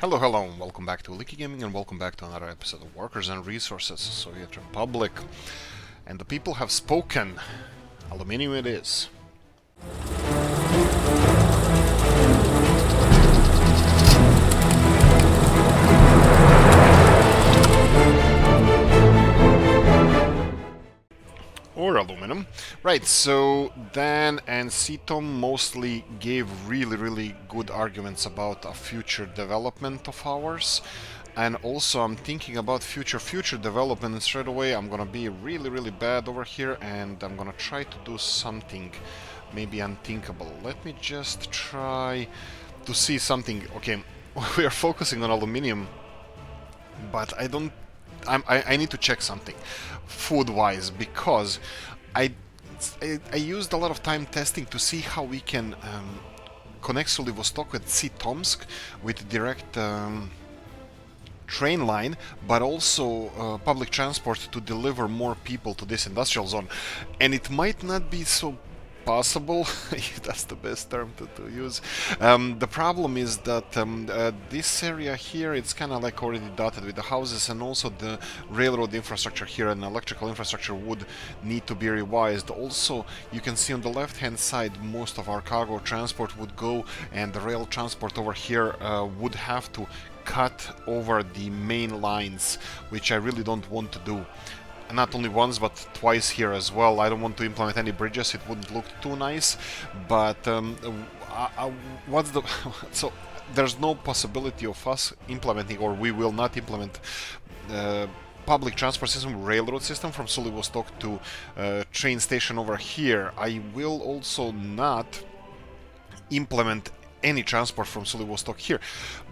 Hello, hello, and welcome back to Oolykee Gaming, and welcome back to another episode of Workers and Resources, Soviet Republic. And the people have spoken. Aluminium it is. Or aluminum. Right, so Dan and Seatom mostly gave really good arguments about a future development of ours. And also I'm thinking about future development, and straight away I'm gonna be really bad over here, and I'm gonna try to do something maybe unthinkable. Let me just try to see something. Okay, we are focusing on aluminium, but I need to check something food-wise, because I used a lot of time testing to see how we can connect Vladivostok with Tomsk with direct train line, but also public transport to deliver more people to this industrial zone. And it might not be so possible, if that's the best term to use. The problem is that this area here, it's kind of like already dotted with the houses, and also the railroad infrastructure here and electrical infrastructure would need to be revised. Also, you can see on the left hand side most of our cargo transport would go, and the rail transport over here would have to cut over the main lines, which I really don't want to do. Not only once, but twice here as well. I don't want to implement any bridges, it wouldn't look too nice, but what's the... so there's no possibility of us implementing, or we will not implement public transport system, railroad system from Vladivostok to train station over here. I will also not implement any transport from Vladivostok here.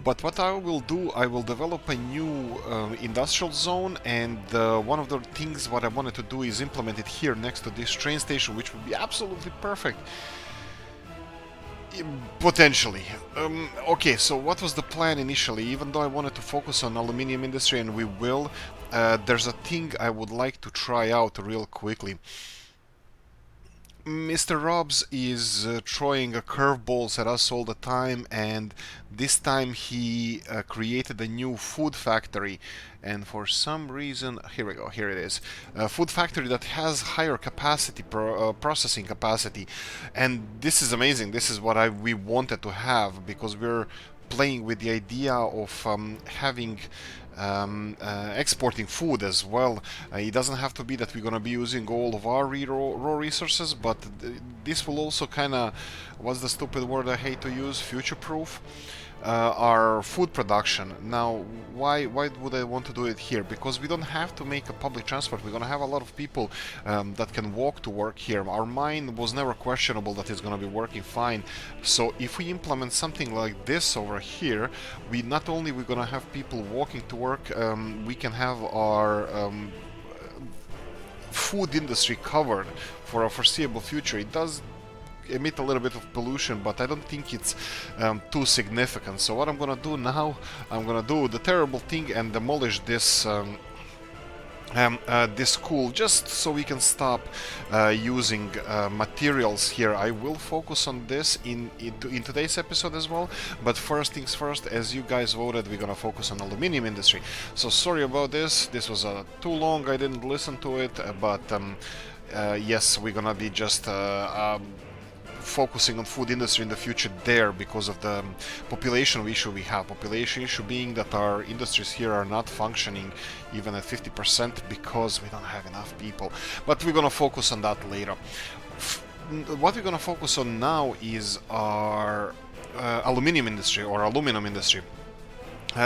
But what I will do, I will develop a new industrial zone, and one of the things what I wanted to do is implement it here next to this train station, which would be absolutely perfect. Potentially. Okay, so what was the plan initially? Even though I wanted to focus on aluminium industry, and we will, there's a thing I would like to try out real quickly. Mr. Robs is throwing curveballs at us all the time, and this time he created a new food factory, and for some reason, here we go, here it is, a food factory that has higher capacity, processing capacity, and this is amazing. This is what we wanted to have, because we're playing with the idea of having exporting food as well. It doesn't have to be that we're gonna be using all of our raw resources, but this will also kind of, what's the stupid word I hate to use, future-proof our food production. Now, why would I want to do it here? Because we don't have to make a public transport. We're gonna have a lot of people that can walk to work here. Our mine was never questionable that it's gonna be working fine. So if we implement something like this over here, we not only we're gonna have people walking to work, we can have our food industry covered for a foreseeable future. It does emit a little bit of pollution, but I don't think it's too significant. So what I'm gonna do now, I'm gonna do the terrible thing and demolish this this school, just so we can stop using materials here. I will focus on this in today's episode as well, but first things first, as you guys voted, we're gonna focus on aluminium industry. So sorry about this was too long, I didn't listen to it, but yes, we're gonna be just focusing on food industry in the future there, because of the population issue we have. Population issue being that our industries here are not functioning even at 50% because we don't have enough people. But we're gonna focus on that later. What we're gonna focus on now is our aluminium industry, or aluminum industry.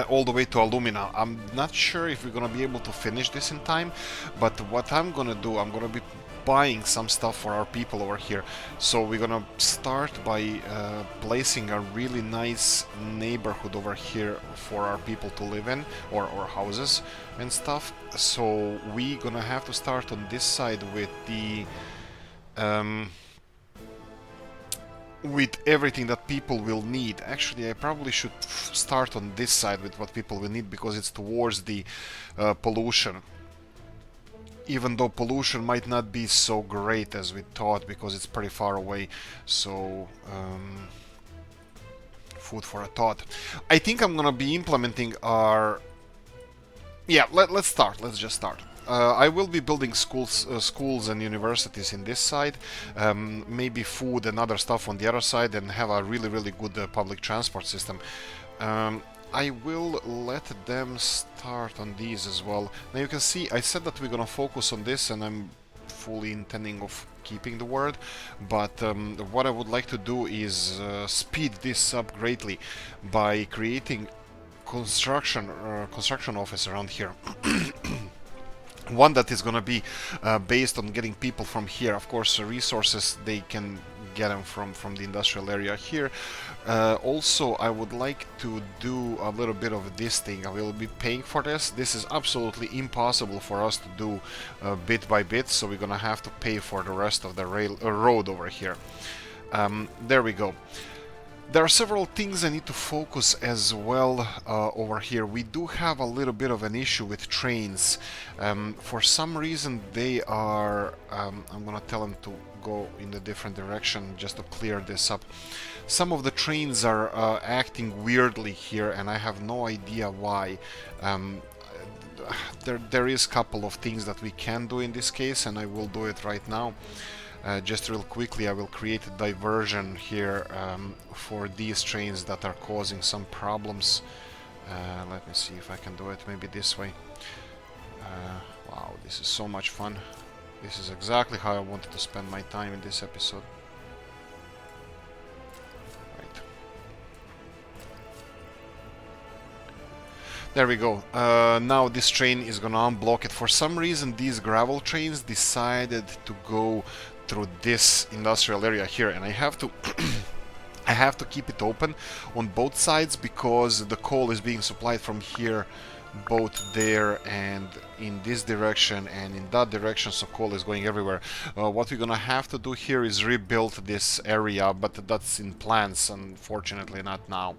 All the way to alumina. I'm not sure if we're gonna be able to finish this in time, but what I'm gonna do, I'm gonna be buying some stuff for our people over here. So we're gonna start by placing a really nice neighborhood over here for our people to live in, or houses and stuff. So we're gonna have to start on this side with the with everything that people will need. Actually, I probably should start on this side with what people will need, because it's towards the pollution. Even though pollution might not be so great as we thought, because it's pretty far away. So food for a thought. I think I'm gonna be implementing our... Yeah, let's start. Let's just start. I will be building schools and universities in this side, maybe food and other stuff on the other side, and have a really good public transport system. I will let them start on these as well. Now you can see I said that we're gonna focus on this, and I'm fully intending of keeping the word, but what I would like to do is speed this up greatly by creating construction office around here. One that is going to be based on getting people from here. Of course, resources, they can get them from the industrial area here. Also, I would like to do a little bit of this thing. I will be paying for this. This is absolutely impossible for us to do bit by bit, so we're going to have to pay for the rest of the road over here. There we go. There are several things I need to focus as well over here. We do have a little bit of an issue with trains. For some reason they are... I'm gonna tell them to go in a different direction just to clear this up. Some of the trains are acting weirdly here, and I have no idea why. There is a couple of things that we can do in this case, and I will do it right now. Just real quickly, I will create a diversion here for these trains that are causing some problems. Let me see if I can do it maybe this way. Wow, this is so much fun. This is exactly how I wanted to spend my time in this episode. Right. There we go. Now this train is gonna unblock it. For some reason, these gravel trains decided to go through this industrial area here, and I have to I have to keep it open on both sides because the coal is being supplied from here, both there and in this direction and in that direction, so coal is going everywhere. What we're gonna have to do here is rebuild this area, but that's in plans, unfortunately not now.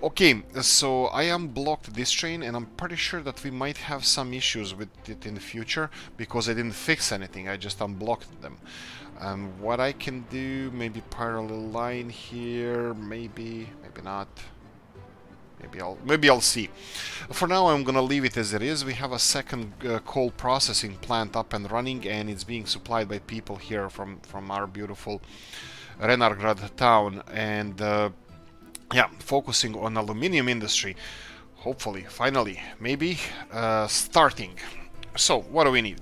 Okay, so I unblocked this train, and I'm pretty sure that we might have some issues with it in the future because I didn't fix anything, I just unblocked them. What I can do, maybe parallel line here, maybe not. Maybe I'll see. For now, I'm gonna leave it as it is. We have a second coal processing plant up and running, and it's being supplied by people here from our beautiful Renargrad town. And yeah, focusing on aluminium industry. Hopefully, finally, maybe starting. So, what do we need?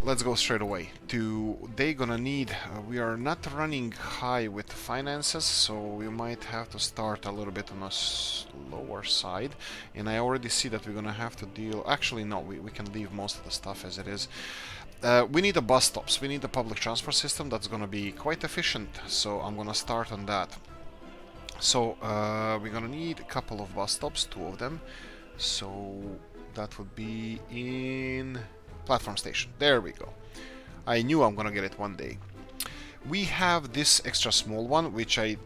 Let's go straight away to... They're gonna need... we are not running high with finances, so we might have to start a little bit on a slower side. And I already see that we're gonna have to deal... Actually, no, we can leave most of the stuff as it is. We need a bus stops. We need a public transport system that's gonna be quite efficient, so I'm gonna start on that. So, we're gonna need a couple of bus stops, 2 of them. So, that would be in... platform station. There we go. I knew I'm gonna get it one day. We have this extra small one, which I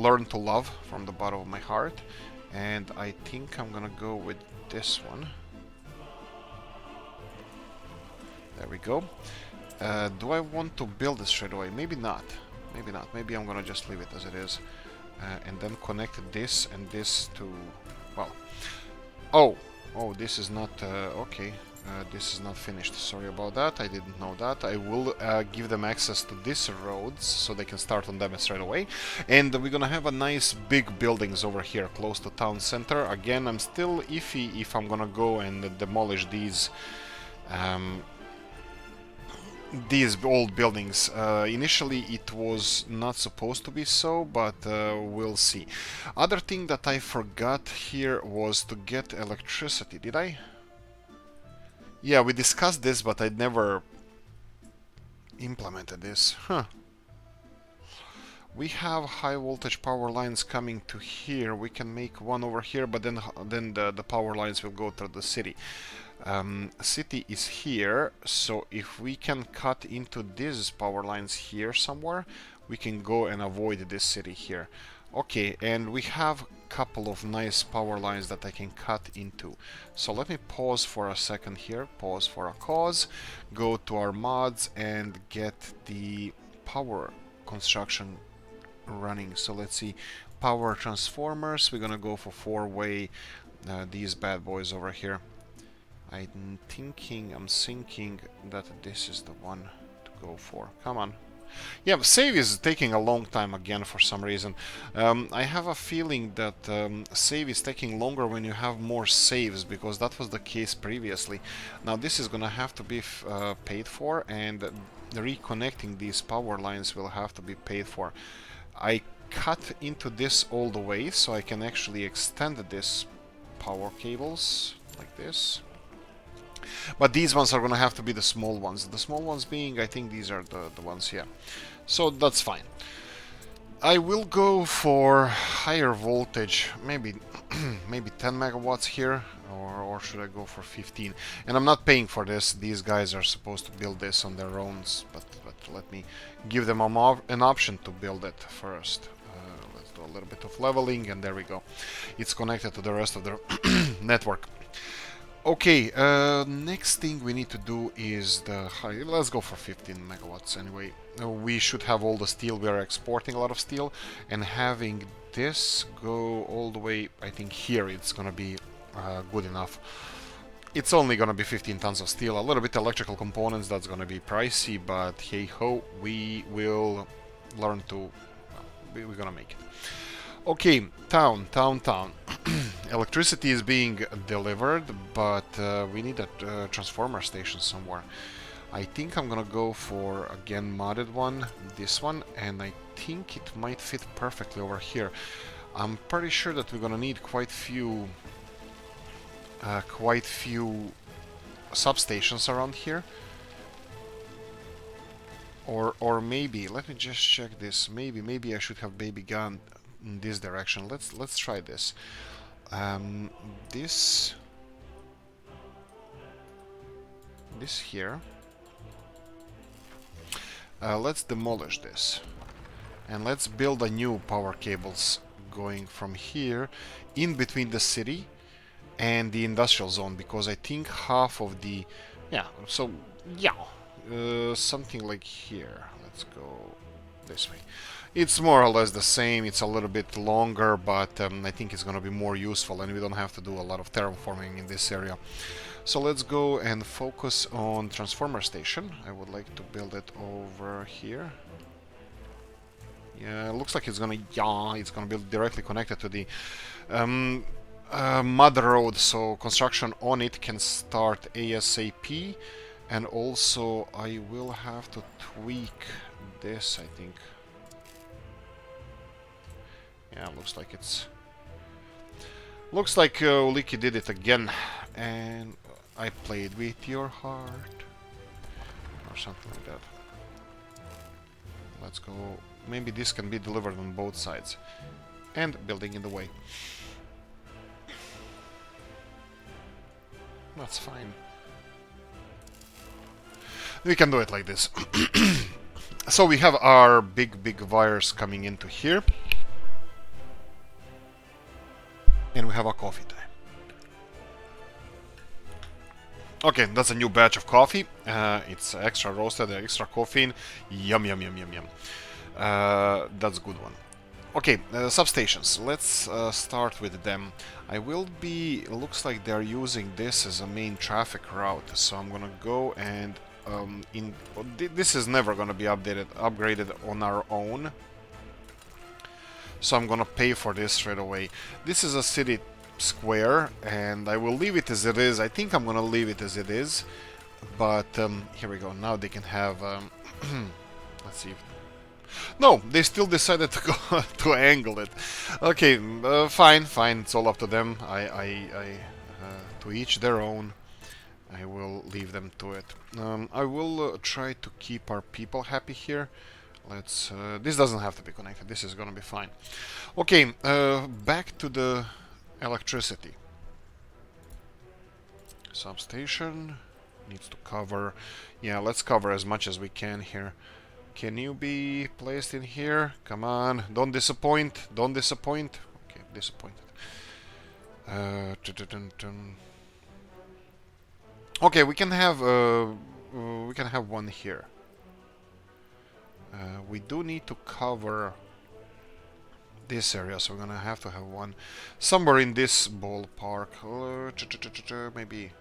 learned to love from the bottom of my heart, and I think I'm gonna go with this one. There we go. Do I want to build this straight away? Maybe not. Maybe not. Maybe I'm gonna just leave it as it is, and then connect this and this to... well... Oh, this is not... okay. This is not finished. Sorry about that. I didn't know that. I will give them access to these roads so they can start on them straight away. And we're gonna have a nice big buildings over here close to town center. Again, I'm still iffy if I'm gonna go and demolish these old buildings. Initially it was not supposed to be so, but we'll see. Other thing that I forgot here was to get electricity. Did I? Yeah, we discussed this, but I never implemented this. Huh. We have high voltage power lines coming to here. We can make one over here, but then the power lines will go through the city. City is here, so if we can cut into these power lines here somewhere, we can go and avoid this city here. Okay, and we have a couple of nice power lines that I can cut into. So let me pause for a second here, pause for a cause, go to our mods and get the power construction running. So let's see, power transformers. We're gonna go for 4-way these bad boys over here. I'm thinking that this is the one to go for. Come on. Yeah, save is taking a long time again for some reason. I have a feeling that save is taking longer when you have more saves, because that was the case previously. Now this is gonna have to be paid for, and reconnecting these power lines will have to be paid for. I cut into this all the way so I can actually extend this power cables like this. But these ones are gonna have to be the small ones. The small ones being, I think these are the ones, yeah. So that's fine. I will go for higher voltage, maybe maybe 10 megawatts here, or should I go for 15? And I'm not paying for this. These guys are supposed to build this on their own, but let me give them an option to build it first. Let's do a little bit of leveling, and there we go. It's connected to the rest of the network. Okay, next thing we need to do is the high. Let's go for 15 megawatts anyway. We should have all the steel. We are exporting a lot of steel, and having this go all the way, I think here it's gonna be good enough. It's only gonna be 15 tons of steel, a little bit electrical components. That's gonna be pricey, but hey ho, we will learn to. We're gonna make it. Okay, town. Electricity is being delivered, but we need a transformer station somewhere. I think I'm gonna go for, again, modded one, this one, and I think it might fit perfectly over here. I'm pretty sure that we're gonna need quite few substations around here. Or maybe, let me just check this. Maybe I should have baby gun in this direction. Let's try this. This here. Let's demolish this, and let's build a new power cables going from here in between the city and the industrial zone, because I think half of the something like here. Let's go this way. It's more or less the same. It's a little bit longer, but I think it's going to be more useful, and we don't have to do a lot of terraforming in this area. So let's go and focus on transformer station. I would like to build it over here. Yeah, it looks like it's gonna be directly connected to the mud road, so construction on it can start ASAP. And also I will have to tweak this, I think. Yeah, looks like Oolykee did it again, and I played with your heart, or something like that. Let's go. Maybe this can be delivered on both sides, and building in the way. That's fine. We can do it like this. So we have our big wires coming into here. And we have a coffee time. Okay, that's a new batch of coffee. It's extra roasted, extra caffeine. Yum. That's a good one. Okay, substations. Let's start with them. Looks like they're using this as a main traffic route. So I'm gonna go and this is never gonna be upgraded on our own. So I'm gonna pay for this straight away. This is a city square, and I will leave it as it is. I think I'm gonna leave it as it is, but here we go. Now they can have let's see. No, they still decided to go to angle it. Okay, fine. It's all up to them. To each their own. I will leave them to it. I will try to keep our people happy here. Let's. This doesn't have to be connected. This is gonna be fine. Okay, back to the electricity. Substation needs to cover. Yeah, let's cover as much as we can here. Can you be placed in here? Come on, don't disappoint. Don't disappoint. Okay, disappointed. Okay, we can have one here. We do need to cover this area, so we're gonna have to have one somewhere in this ballpark. Maybe.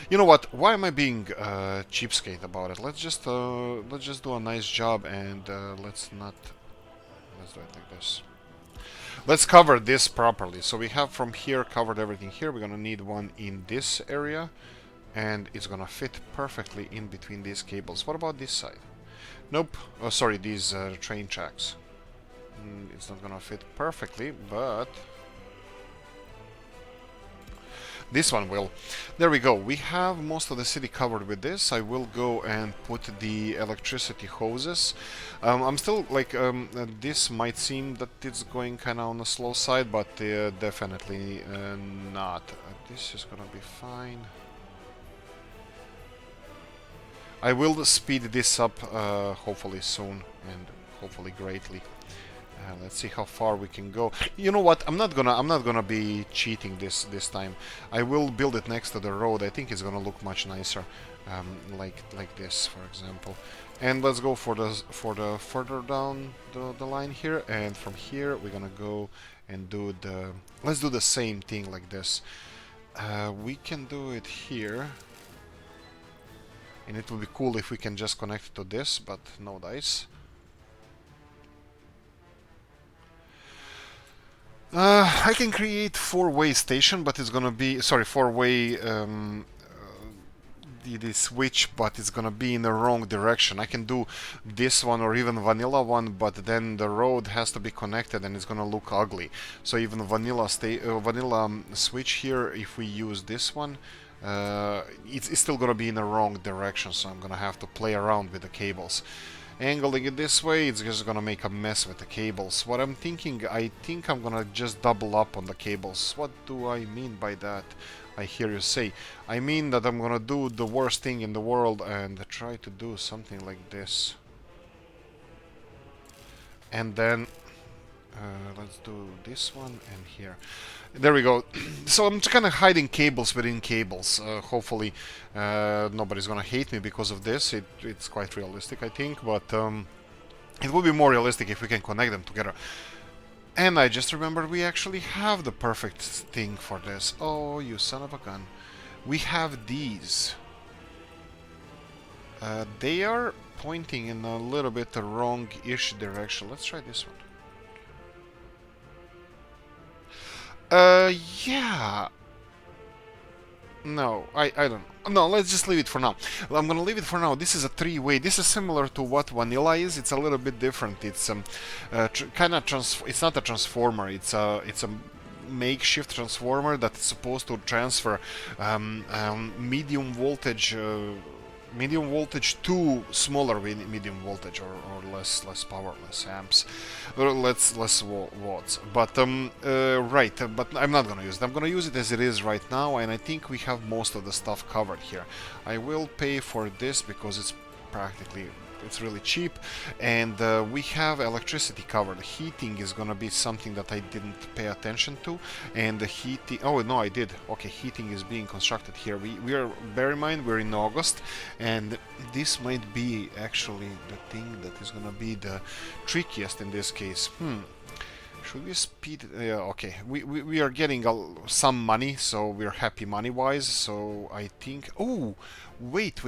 You know what? Why am I being cheapskate about it? Let's just do a nice job and let's not. Let's do it like this. Let's cover this properly. So we have from here covered everything here. We're gonna need one in this area, and it's gonna fit perfectly in between these cables. What about this side? Nope. Oh, sorry, these train tracks. It's not gonna fit perfectly, but this one will. There we go. We have most of the city covered with this. I will go and put the electricity hoses. I'm still like, this might seem that it's going kind of on the slow side, but definitely not. This is gonna be fine. I will speed this up hopefully soon and hopefully greatly. Let's see how far we can go. You know what? I'm not gonna be cheating this time. I will build it next to the road. I think it's gonna look much nicer, like this, for example. And let's go for the further down the line here. And from here we're gonna go and do the. Let's do the same thing like this. We can do it here. And it will be cool if we can just connect it to this, but no dice. I can create four-way station, but it's gonna be four-way the switch, but it's gonna be in the wrong direction. I can do this one or even vanilla one, but then the road has to be connected and it's gonna look ugly. So even vanilla switch here, if we use this one, it's still gonna be in the wrong direction. So I'm gonna have to play around with the cables. Angling it this way, it's just gonna make a mess with the cables. What I'm thinking, I think I'm gonna just double up on the cables. What do I mean by that? I hear you say. I mean that I'm gonna do the worst thing in the world and try to do something like this. And then let's do this one and here. There we go. So I'm just kind of hiding cables within cables. Hopefully nobody's gonna hate me because of this. It's quite realistic, I think, but it would be more realistic if we can connect them together. And I just remembered we actually have the perfect thing for this. Oh, you son of a gun. We have these. They are pointing in a little bit the wrong-ish direction. Let's try this one. Yeah. No, I don't know. No, let's just leave it for now. I'm gonna leave it for now. This is a three-way. This is similar to what vanilla is. It's a little bit different. It's kind of it's not a transformer. It's a makeshift transformer that's supposed to transfer medium voltage to smaller medium voltage or less power, less amps, or less watts. But right, but I'm not gonna use it. I'm gonna use it as it is right now, and I think we have most of the stuff covered here. I will pay for this because it's really cheap, and we have electricity covered. Heating is gonna be something that I didn't pay attention to, and the heating. Oh no, I did. Okay, heating is being constructed here. We are. Bear in mind we're in August, and this might be actually the thing that is gonna be the trickiest in this case. Should we speed? Yeah, okay. We are getting some money, so we're happy money-wise. So I think. Oh, wait!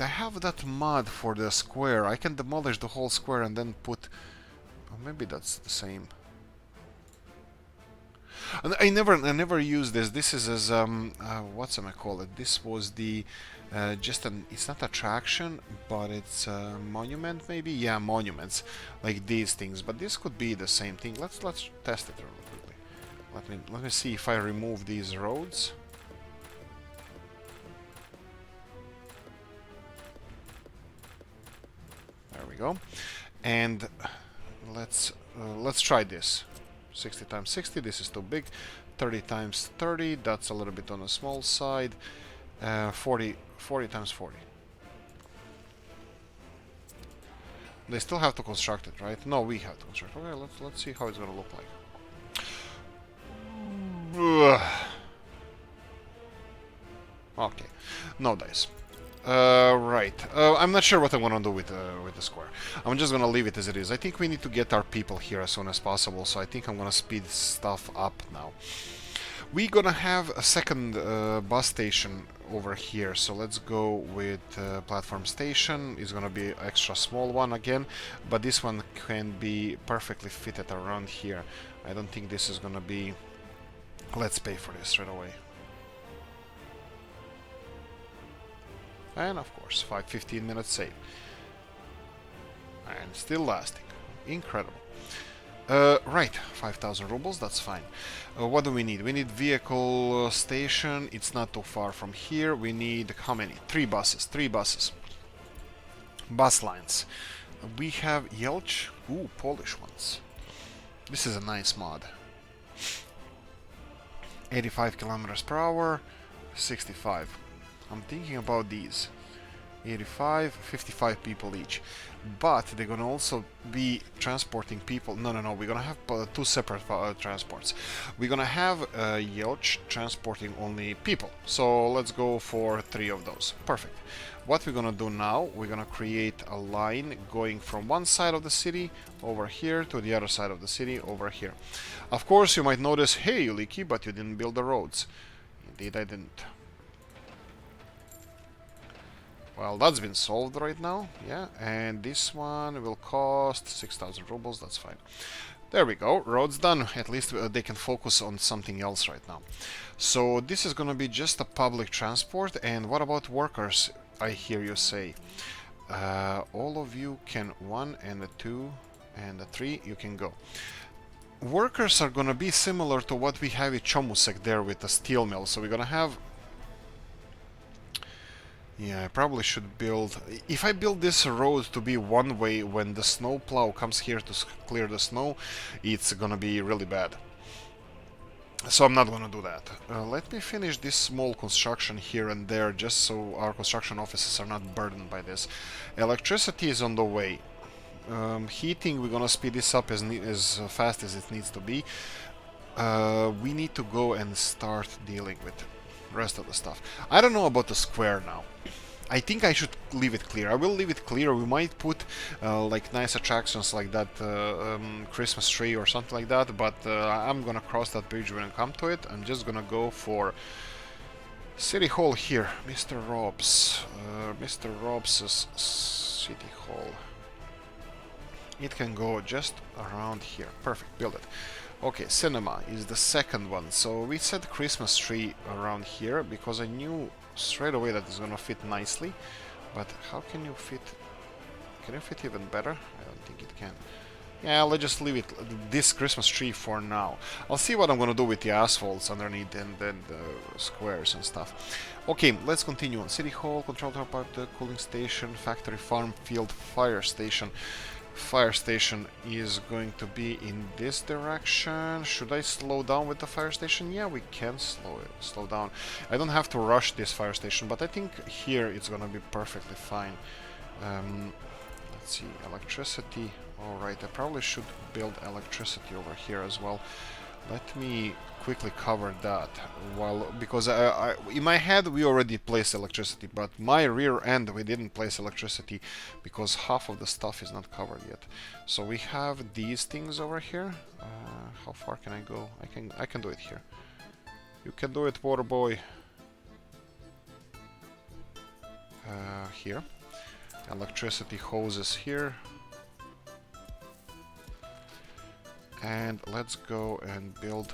I have that mod for the square. I can demolish the whole square and then put. Oh, maybe that's the same. And I never used this. This is as what's I call it? This was the just an. It's not attraction, but it's a monument maybe. Yeah, monuments like these things. But this could be the same thing. Let's test it really quickly. Let me see if I remove these roads. There we go. And let's try this. 60 times 60, this is too big. 30 times 30, that's a little bit on the small side. 40 times 40. They still have to construct it, right? No, we have to construct it. Okay, let's see how it's gonna look like. Ugh. Okay, no dice. Right. I'm not sure what I'm gonna do with the square. I'm just gonna leave it as it is. I think we need to get our people here as soon as possible, so I think I'm gonna speed stuff up now. We're gonna have a second bus station over here, so let's go with platform station. It's gonna be extra small one again, but this one can be perfectly fitted around here. I don't think this is gonna be... Let's pay for this right away. And of course, 15 minutes save. And still lasting. Incredible. Right, 5,000 rubles, that's fine. What do we need? We need vehicle station. It's not too far from here. We need how many? 3 buses. 3 buses. Bus lines. We have Yelch. Ooh, Polish ones. This is a nice mod. 85 kilometers per hour. 65. I'm thinking about these. 85, 55 people each. But they're gonna also be transporting people. No, we're gonna have 2 separate transports. We're gonna have Yelch transporting only people. So let's go for 3 of those. Perfect. What we're gonna do now, we're gonna create a line going from one side of the city over here to the other side of the city over here. Of course, you might notice, hey, Oolykee, but you didn't build the roads. Indeed, I didn't. Well, that's been solved right now, yeah, and this one will cost 6,000 rubles, that's fine. There we go, road's done. At least they can focus on something else right now. So this is gonna be just a public transport, and what about workers, I hear you say? All of you can 1 and 2 and 3, you can go. Workers are gonna be similar to what we have in Chomusek there with the steel mill, so we're gonna have... Yeah, I probably should build... If I build this road to be one way when the snowplow comes here to clear the snow, it's gonna be really bad. So I'm not gonna do that. Let me finish this small construction here and there, just so our construction offices are not burdened by this. Electricity is on the way. Heating, we're gonna speed this up as fast as it needs to be. We need to go and start dealing with the rest of the stuff. I don't know about the square now. I think I should leave it clear. I will leave it clear. We might put like nice attractions like that Christmas tree or something like that, but I'm gonna cross that bridge when I come to it. I'm just gonna go for City Hall here. Mr. Rob's. Mr. Rob's City Hall. It can go just around here. Perfect, build it. Okay, cinema is the second one. So we set Christmas tree around here because I knew straight away that it's gonna fit nicely. But how can you fit? Can you fit even better? I don't think it can. Yeah, let's just leave it this Christmas tree for now. I'll see what I'm gonna do with the asphalts underneath and then the squares and stuff. Okay, let's continue on. City Hall, control tower, park, the cooling station, factory, farm, field, fire station. Fire station is going to be in this direction. Should I slow down with the fire station? Yeah, we can slow down. I don't have to rush this fire station, but I think here it's gonna be perfectly fine. Let's see, electricity. Alright, I probably should build electricity over here as well. Let me quickly cover that, because in my head we already placed electricity, but my rear end we didn't place electricity because half of the stuff is not covered yet. So we have these things over here. How far can I go? I can do it here. You can do it, water boy. Here, electricity hoses here. And let's go and build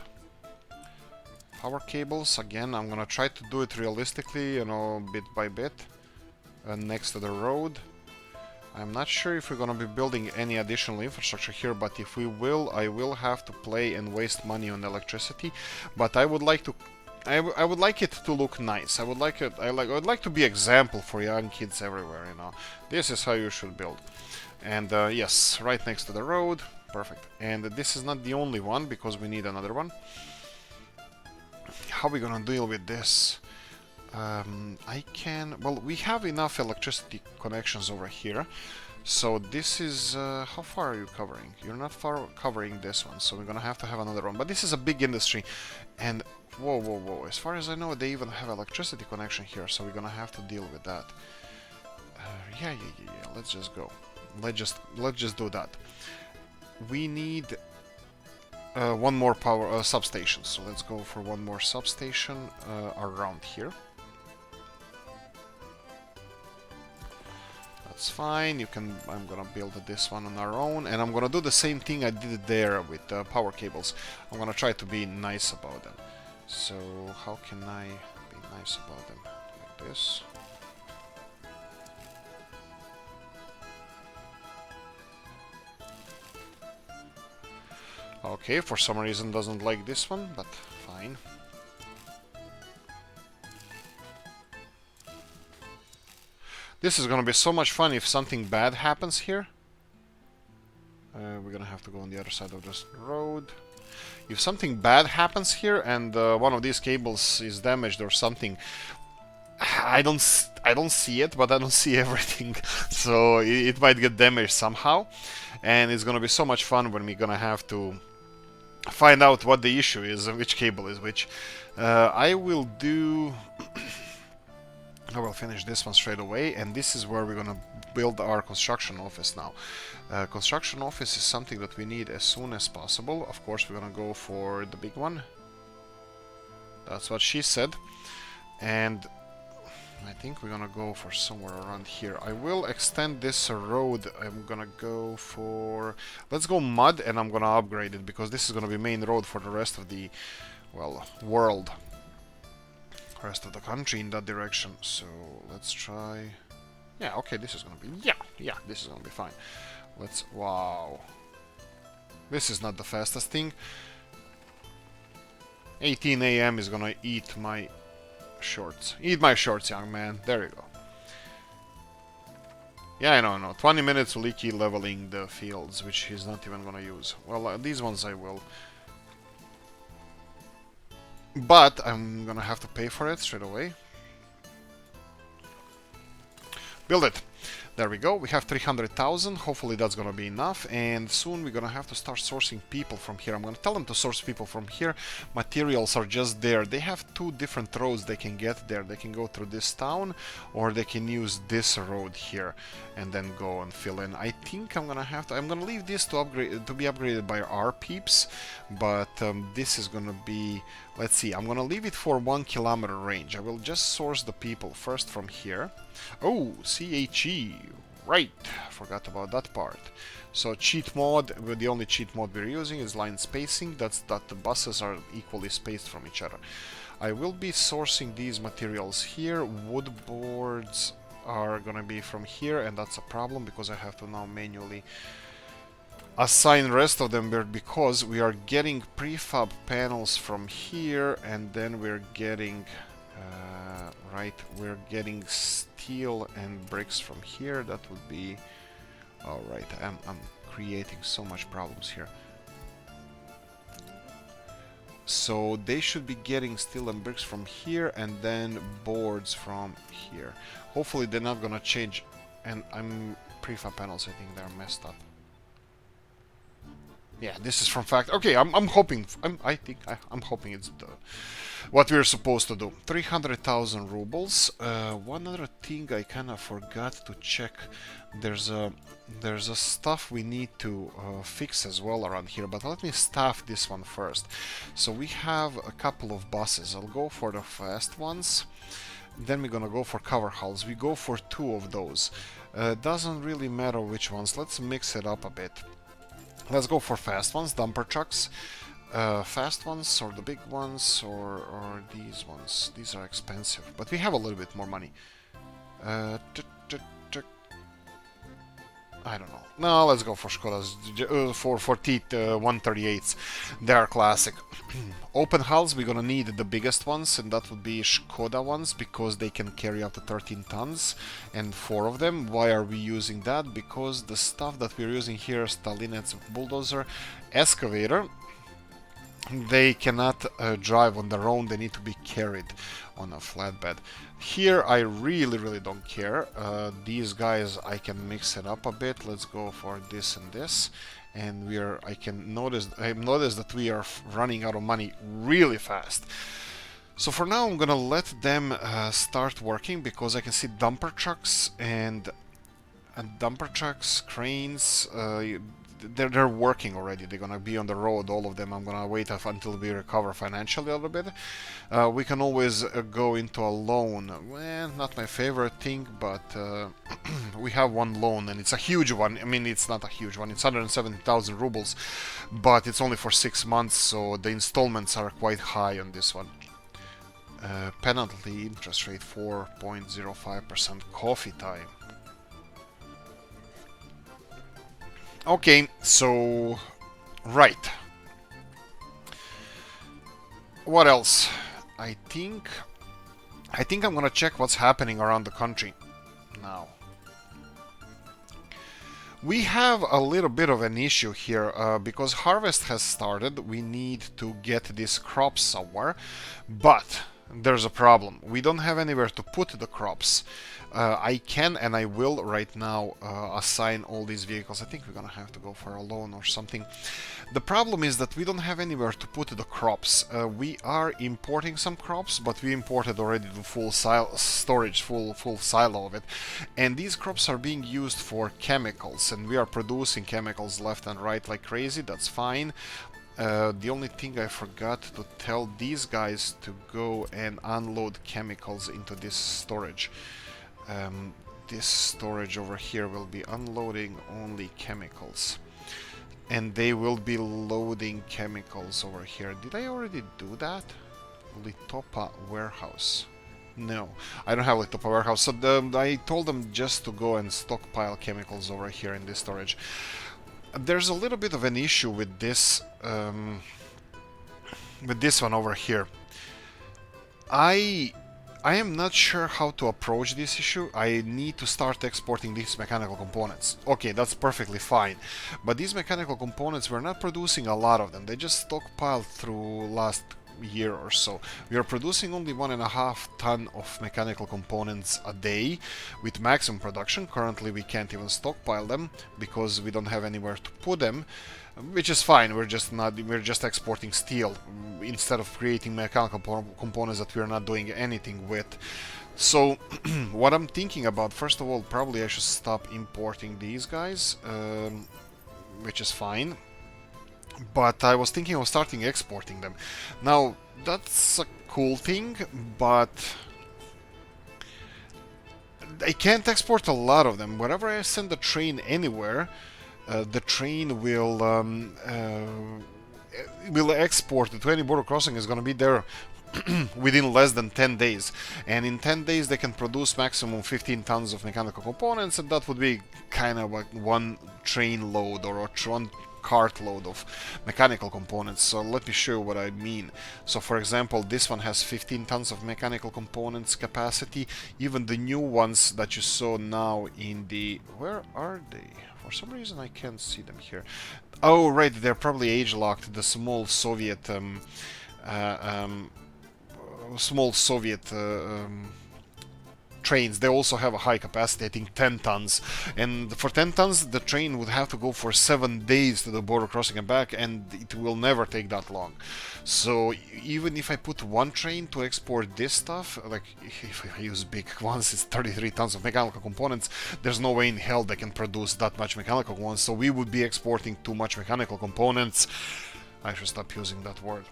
power cables. Again, I'm gonna try to do it realistically, you know, bit by bit, next to the road. I'm not sure if we're gonna be building any additional infrastructure here, but if we will, I will have to play and waste money on electricity. But I would like to, I would like it to look nice. I would like to be example for young kids everywhere. You know, this is how you should build. And yes, right next to the road. Perfect. And this is not the only one, because we need another one. How are we gonna deal with this? Well, we have enough electricity connections over here. So this is, how far are you covering? You're not far covering this one, so we're gonna have to have another one. But this is a big industry, and Whoa, whoa, whoa. As far as I know, they even have electricity connection here, so we're gonna have to deal with that. Yeah. Let's just go. Let's just do that. We need one more power substation, so let's go for one more substation around here. That's fine. You can. I'm gonna build this one on our own, and I'm gonna do the same thing I did there with power cables. I'm gonna try to be nice about them. So how can I be nice about them? Like this. Okay, for some reason doesn't like this one, but fine. This is gonna be so much fun if something bad happens here. We're gonna have to go on the other side of this road. If something bad happens here and one of these cables is damaged or something, I don't see it, but I don't see everything, so it might get damaged somehow, and it's gonna be so much fun when we're gonna have to find out what the issue is and which cable is which. I will do. I will finish this one straight away, and this is where we're gonna build our construction office now. Construction office is something that we need as soon as possible. Of course, we're gonna go for the big one. That's what she said. And I think we're gonna go for somewhere around here. I will extend this road. I'm gonna go for... Let's go mud, and I'm gonna upgrade it, because this is gonna be main road for the rest of the, well, world. Rest of the country in that direction. So let's try... Yeah, okay, this is gonna be... Yeah, this is gonna be fine. Let's... Wow. This is not the fastest thing. 18 AM is gonna eat my shorts. Eat my shorts, young man. There you go. Yeah, I know. 20 minutes Oolykee leveling the fields, which he's not even gonna use. Well, these ones I will. But I'm gonna have to pay for it straight away. Build it. There we go. We have 300,000. Hopefully that's gonna be enough. And soon we're gonna have to start sourcing people from here. I'm gonna tell them to source people from here. Materials are just there. They have two different roads they can get there. They can go through this town, or they can use this road here and then go and fill in. I think I'm gonna have to. I'm gonna leave this to be upgraded by our peeps, but this is gonna be. Let's see. I'm gonna leave it for 1 kilometer range. I will just source the people first from here. Oh, CHE. Right, forgot about that part. So cheat mode, the only cheat mode we're using is line spacing. That's that the buses are equally spaced from each other. I will be sourcing these materials here. Wood boards are gonna be from here, and that's a problem because I have to now manually assign rest of them, because we are getting prefab panels from here, and then we're getting we're getting steel and bricks from here. That would be all right. I'm creating so much problems here. So they should be getting steel and bricks from here, and then boards from here. Hopefully they're not gonna change. And I'm prefab panels, I think they're messed up. Yeah, this is from fact. Okay, I'm hoping. I'm hoping it's what we're supposed to do. 300,000 rubles. One other thing I kind of forgot to check. There's a stuff we need to fix as well around here. But let me staff this one first. So we have a couple of buses. I'll go for the fast ones. Then we're gonna go for cover hulls. We go for 2 of those. Doesn't really matter which ones. Let's mix it up a bit. Let's go for fast ones, dumper trucks. Fast ones, or the big ones, or these ones. These are expensive, but we have a little bit more money. I don't know. No, let's go for Skodas, for T138s. They are classic. Open hulls, we're gonna need the biggest ones, and that would be Skoda ones, because they can carry up to 13 tons, and 4 of them. Why are we using that? Because the stuff that we're using here, Stalinets, bulldozer, excavator, they cannot drive on their own. They need to be carried on a flatbed. Here I really don't care. These guys, I can mix it up a bit. Let's go for this and this, and I've noticed that we are running out of money really fast. So for now I'm gonna let them start working, because I can see dumper trucks and dumper trucks, cranes, they're working already. They're gonna be on the road, all of them. I'm gonna wait until we recover financially a little bit. We can always go into a loan. Well, not my favorite thing, but we have one loan, and it's a huge one. I mean, it's not a huge one. It's 170,000 rubles, but it's only for 6 months, so the installments are quite high on this one. Penalty interest rate 4.05%. Coffee time. Okay, so right. What else? I think I'm gonna check what's happening around the country now. We have a little bit of an issue here because harvest has started. We need to get these crops somewhere, but there's a problem. We don't have anywhere to put the crops. I can and I will right now assign all these vehicles. I think we're gonna have to go for a loan or something. The problem is that we don't have anywhere to put the crops. We are importing some crops, but we imported already the full storage, full silo of it. And these crops are being used for chemicals, and we are producing chemicals left and right like crazy. That's fine. The only thing I forgot to tell these guys to go and unload chemicals into this storage. This storage over here will be unloading only chemicals, and they will be loading chemicals over here. Did I already do that? Litopa warehouse. No, I don't have Litopa warehouse, so I told them just to go and stockpile chemicals over here in this storage. There's a little bit of an issue with this one over here. I am not sure how to approach this issue. I need to start exporting these mechanical components. Okay, that's perfectly fine. But these mechanical components, we're not producing a lot of them. They just stockpiled through last year or so. We are producing only 1.5 ton of mechanical components a day with maximum production. Currently we can't even stockpile them because we don't have anywhere to put them, which is fine. We're just exporting steel instead of creating mechanical components that we're not doing anything with. So what I'm thinking about, first of all, probably I should stop importing these guys, which is fine. But I was thinking of starting exporting them. Now, that's a cool thing, but I can't export a lot of them. Wherever I send the train anywhere, the train will export to any border crossing. Is going to be there within less than 10 days, and in 10 days they can produce maximum 15 tons of mechanical components, and that would be kind of like one train load or one cart load of mechanical components. So let me show you what I mean. So for example, this one has 15 tons of mechanical components capacity. Even the new ones that you saw now in the... Where are they? For some reason I can't see them here. Oh right, they're probably age-locked. The small Soviet trains, they also have a high capacity, I think 10 tons. And for 10 tons, the train would have to go for 7 days to the border crossing and back, and it will never take that long. So even if I put one train to export this stuff, like if I use big ones, it's 33 tons of mechanical components, there's no way in hell they can produce that much mechanical ones, so we would be exporting too much mechanical components. I should stop using that word.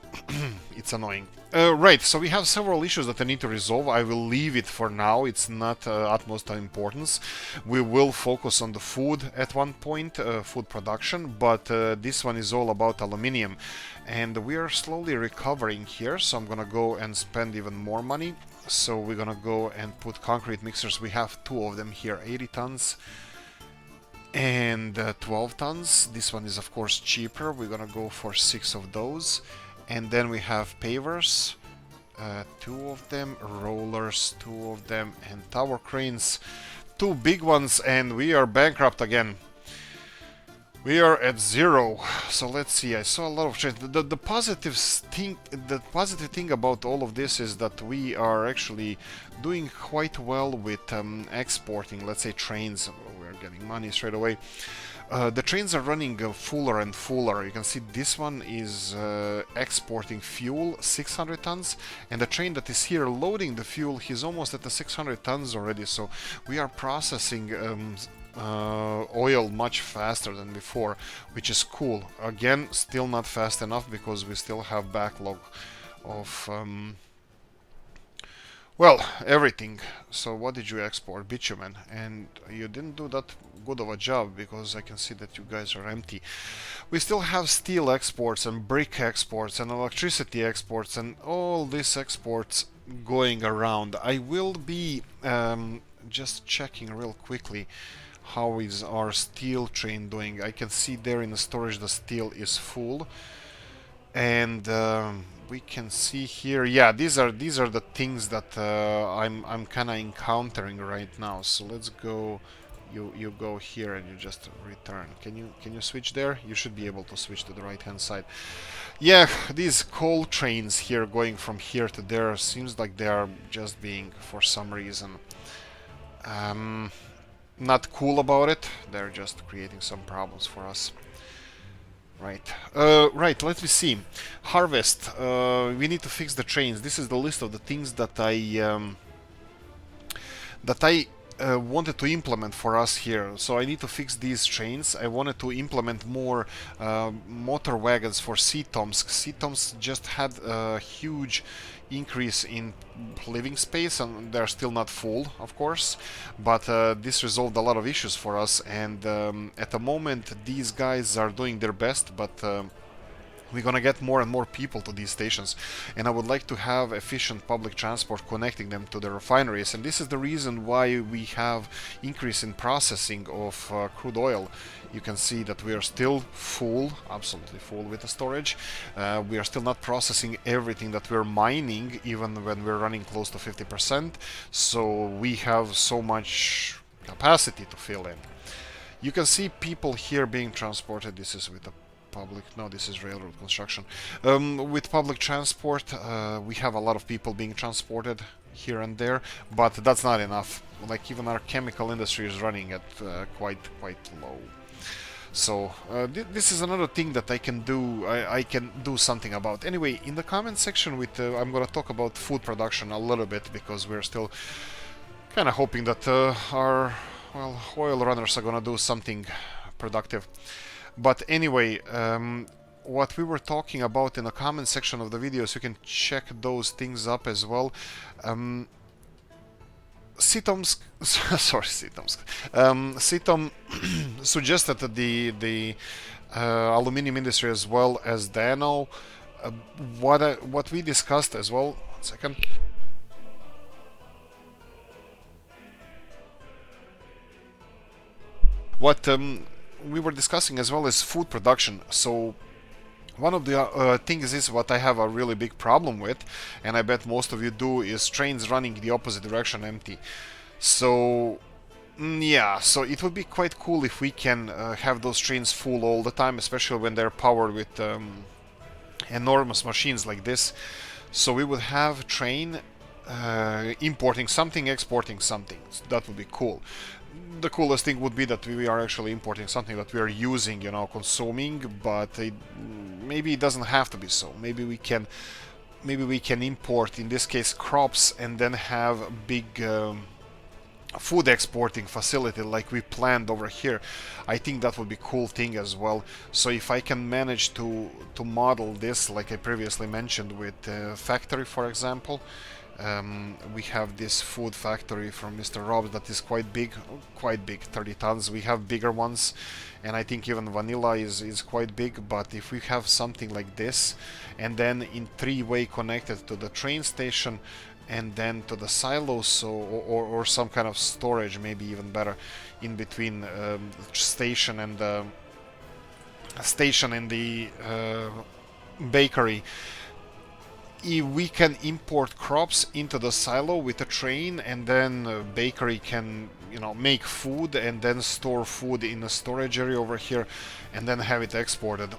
It's annoying. Right, so we have several issues that I need to resolve. I will leave it for now. It's not utmost importance. We will focus on the food at one point, food production, but this one is all about aluminium. And we are slowly recovering here, so I'm gonna go and spend even more money. So we're gonna go and put concrete mixers. We have 2 of them here, 80 tons. And 12 tons. This one is of course cheaper. We're gonna go for 6 of those. And then we have pavers, 2 of them, rollers, 2 of them, and tower cranes, 2 big ones, and we are bankrupt again. We are at 0. So let's see. I saw a lot of change. The positive thing about all of this is that we are actually doing quite well with exporting. Let's say trains. We're getting money straight away. The trains are running fuller and fuller. You can see this one is exporting fuel, 600 tons, and the train that is here loading the fuel, he's almost at the 600 tons already. So we are processing oil much faster than before, which is cool. Again, still not fast enough because we still have backlog of well, everything. So what did you export? Bitumen. And you didn't do that good of a job because I can see that you guys are empty. We still have steel exports and brick exports and electricity exports and all these exports going around. I will be just checking real quickly how is our steel train doing. I can see there in the storage the steel is full. And we can see here, yeah, these are the things that I'm kind of encountering right now. So let's go. You go here and you just return. Can you switch there? You should be able to switch to the right hand side. Yeah, these coal trains here going from here to there seems like they are just being, for some reason, not cool about it. They're just creating some problems for us. Right. Right, let me see. Harvest. We need to fix the trains. This is the list of the things that I wanted to implement for us here. So I need to fix these trains. I wanted to implement more motor wagons for Tomsk. Tomsk just had a huge increase in living space, and they're still not full, of course, but this resolved a lot of issues for us, and at the moment these guys are doing their best, but we're gonna get more and more people to these stations, and I would like to have efficient public transport connecting them to the refineries, and this is the reason why we have increase in processing of crude oil. You can see that we are still full, absolutely full with the storage. We are still not processing everything that we're mining, even when we're running close to 50%, so we have so much capacity to fill in. You can see people here being transported. This is with the public, no, this is railroad construction. With public transport, we have a lot of people being transported here and there, but that's not enough. Like, even our chemical industry is running at quite low. So this is another thing that I can do. I can do something about. Anyway, in the comment section, with I'm gonna talk about food production a little bit, because we're still kind of hoping that our oil runners are gonna do something productive. But anyway, what we were talking about in the comment section of the videos, you can check those things up as well. Sitomsk, sorry, Sitomsk. Sitom suggested that the aluminium industry, as well as Dano, what we discussed as well. 1 second. What we were discussing as well as food production. So one of the things is what I have a really big problem with, and I bet most of you do, is trains running the opposite direction empty. So yeah, so it would be quite cool if we can have those trains full all the time, especially when they're powered with enormous machines like this. So we would have train importing something, exporting something. That would be cool. The coolest thing would be that we are actually importing something that we are using, you know, consuming, but maybe it doesn't have to be so. Maybe we can import, in this case, crops, and then have a big food exporting facility like we planned over here. I think that would be a cool thing as well. So if I can manage to model this, like I previously mentioned, with factory, for example. We have this food factory from Mr. Robs that is quite big, 30 tons. We have bigger ones, and I think even vanilla is quite big. But if we have something like this, and then in three-way connected to the train station, and then to the silos, so or some kind of storage, maybe even better, in between station and the bakery. We can import crops into the silo with a train, and then bakery can, you know, make food and then store food in a storage area over here, and then have it exported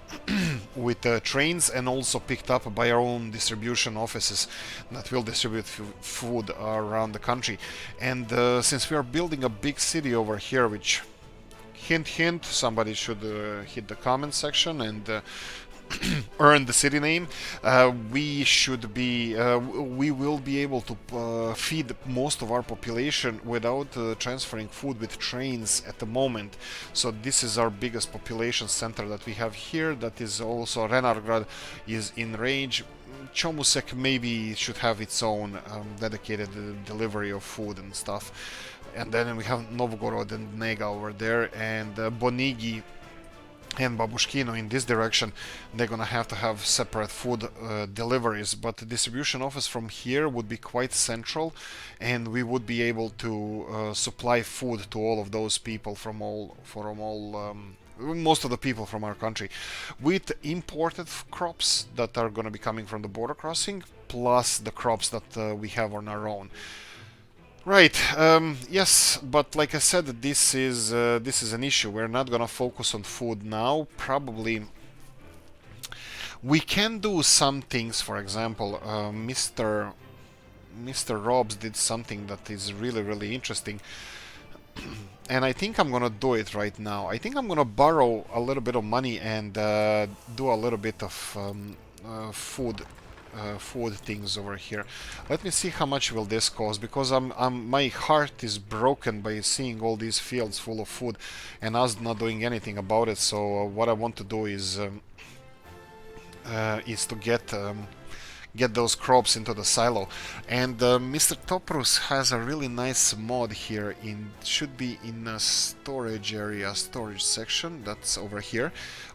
with trains, and also picked up by our own distribution offices that will distribute food around the country. And since we are building a big city over here, which hint hint, somebody should hit the comment section and earn the city name. We will be able to feed most of our population without transferring food with trains at the moment. So this is our biggest population center that we have here. That is also Renargrad is in range. Chomusek maybe should have its own dedicated delivery of food and stuff. And then we have Novgorod and Nega over there, and Bonigi and Babushkino in this direction. They're gonna have to have separate food deliveries, but the distribution office from here would be quite central, and we would be able to supply food to all of those people most of the people from our country, with imported crops that are going to be coming from the border crossing, plus the crops that we have on our own. Right, yes, but like I said, this is an issue. We're not gonna focus on food now. Probably we can do some things. For example, Mr. Robs did something that is really interesting, and I think I'm gonna do it right now. I think I'm gonna borrow a little bit of money and do a little bit of food things over here. Let me see how much will this cost, because my heart is broken by seeing all these fields full of food and us not doing anything about it. So what I want to do is to get those crops into the silo. And Mr. Toprus has a really nice mod here. Should be in a storage area, storage section. That's over here.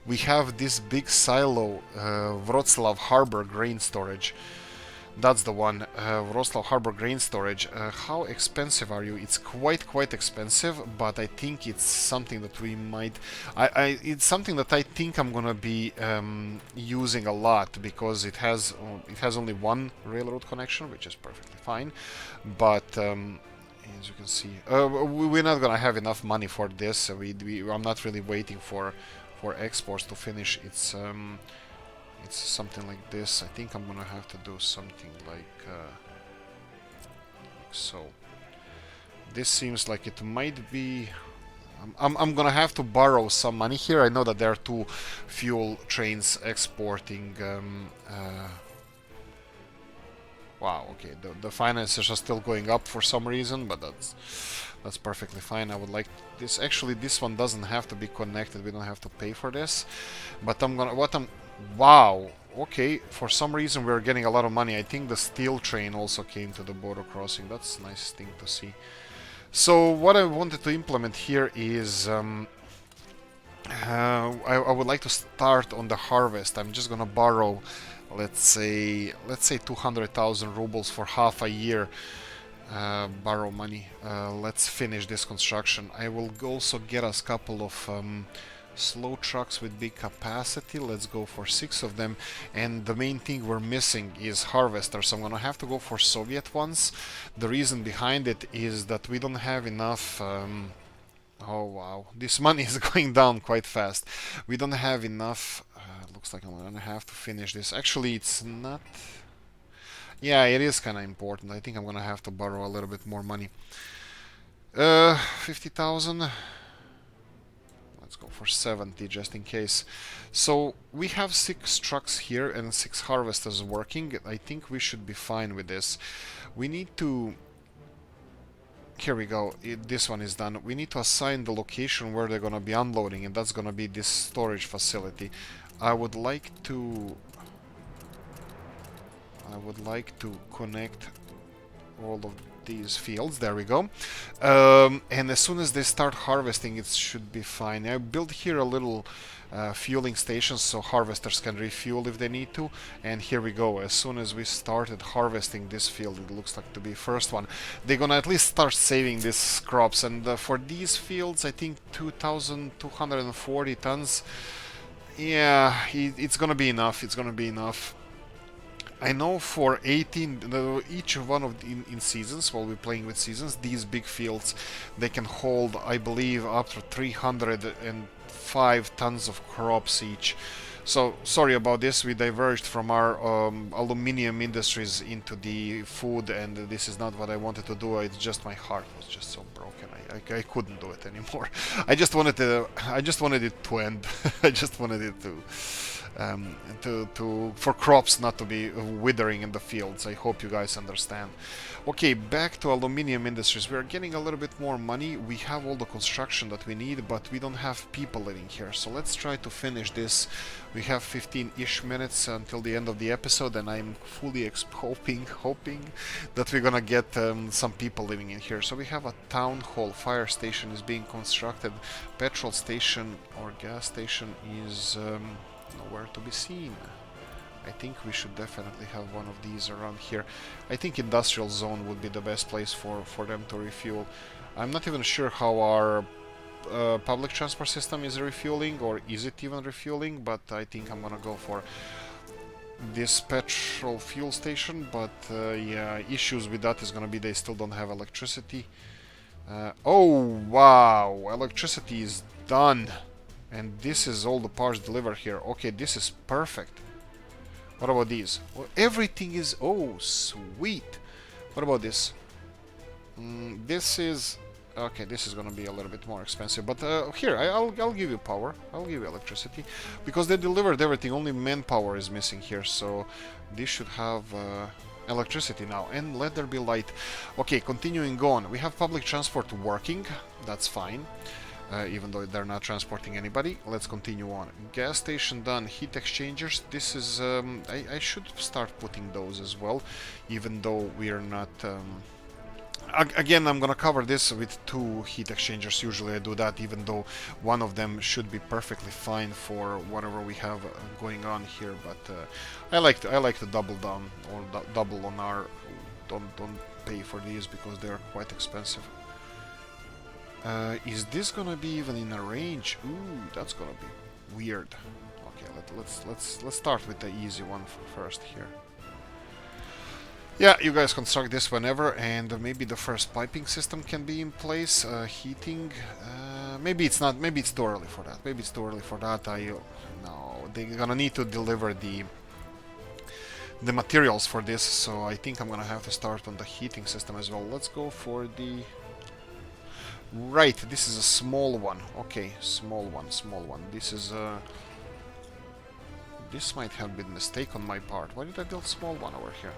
We have this big silo, Wroclaw Harbor Grain Storage. That's the one, Wroclaw Harbor Grain Storage. How expensive are you? It's quite expensive, but I think it's something that we might... it's something that I think I'm gonna be using a lot, because it has only one railroad connection, which is perfectly fine. But as you can see, we're not gonna have enough money for this. I'm not really waiting for exports to finish. It's something like this. I think I'm gonna have to do something like so. This seems like it might be... I'm gonna have to borrow some money here. I know that there are two fuel trains exporting. Wow, okay, the finances are still going up for some reason, but that's perfectly fine. I would like this. Actually, this one doesn't have to be connected. We don't have to pay for this. But wow, okay, for some reason we're getting a lot of money. I think the steel train also came to the border crossing. That's a nice thing to see. So what I wanted to implement here is I would like to start on the harvest. I'm just gonna borrow, let's say 200,000 rubles for half a year. Borrow money. Let's finish this construction. I will also get us a couple of slow trucks with big capacity. Let's go for 6 of them. And the main thing we're missing is harvesters. So I'm gonna have to go for Soviet ones. The reason behind it is that we don't have enough... oh wow, this money is going down quite fast. We don't have enough... looks like I'm gonna have to finish this. Actually, it's not... yeah, it is kind of important. I think I'm gonna have to borrow a little bit more money. 50,000. Let's go for 70 just in case. So we have 6 trucks here and 6 harvesters working. I think we should be fine with this. We need to... here we go. This one is done. We need to assign the location where they're gonna be unloading, and that's gonna be this storage facility. I would like to connect all of these fields. There we go. And as soon as they start harvesting, it should be fine. I built here a little fueling station so harvesters can refuel if they need to. And here we go. As soon as we started harvesting this field, it looks like to be first one, they're gonna at least start saving these crops. And for these fields, I think 2,240 tons. Yeah, it's gonna be enough. It's gonna be enough. I know for 18, each one of in seasons, while we're playing with seasons, these big fields, they can hold, I believe, up to 305 tons of crops each. So sorry about this. We diverged from our aluminium industries into the food, and this is not what I wanted to do. It's just my heart was just so broken. I couldn't do it anymore. I just wanted it to end. I just wanted it to for crops not to be withering in the fields. I hope you guys understand. Okay, back to aluminium industries. We're getting a little bit more money. We have all the construction that we need, but we don't have people living here. So let's try to finish this. We have 15-ish minutes until the end of the episode, and I'm fully hoping that we're gonna get some people living in here. So we have a town hall, fire station is being constructed, petrol station or gas station is nowhere to be seen. I think we should definitely have one of these around here. I think industrial zone would be the best place for them to refuel. I'm not even sure how our public transport system is refueling, or is it even refueling, but I think I'm gonna go for this petrol fuel station. But yeah, issues with that is gonna be they still don't have electricity. Oh wow, electricity is done, and this is all the parts delivered here. Okay, this is perfect. What about these? Well, everything is... Oh, sweet. What about this? This is... Okay, this is gonna be a little bit more expensive, but here, I'll give you power. I'll give you electricity, because they delivered everything. Only manpower is missing here, so this should have electricity now. And let there be light. Okay, continuing on. We have public transport working. That's fine. Even though they're not transporting anybody. Let's continue on. Gas station done. Heat exchangers. This is... I should start putting those as well, even though we are not... Again, I'm gonna cover this with 2 heat exchangers. Usually I do that, even though one of them should be perfectly fine for whatever we have going on here. But I like to double down, or double on our... Don't pay for these because they are quite expensive. Is this gonna be even in a range? Ooh, that's gonna be weird. Okay, let's start with the easy one first here. Yeah, you guys construct this whenever, and maybe the first piping system can be in place. Heating, maybe it's not. Maybe it's too early for that. Maybe it's too early for that. No, they're gonna need to deliver the materials for this, so I think I'm gonna have to start on the heating system as well. Let's go for the... Right, this is a small one. Okay, small one. This is this might have been a mistake on my part. Why did I build small one over here?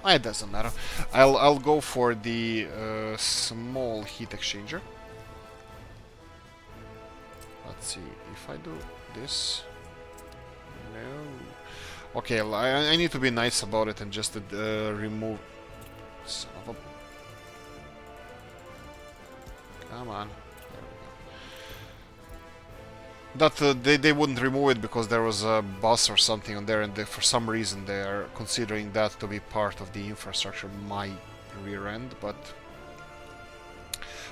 It doesn't matter. I'll go for the small heat exchanger. Let's see if I do this. No. Okay, I need to be nice about it and just remove. Son of a... Come on. That they wouldn't remove it because there was a bus or something on there, and for some reason they are considering that to be part of the infrastructure, my rear end. But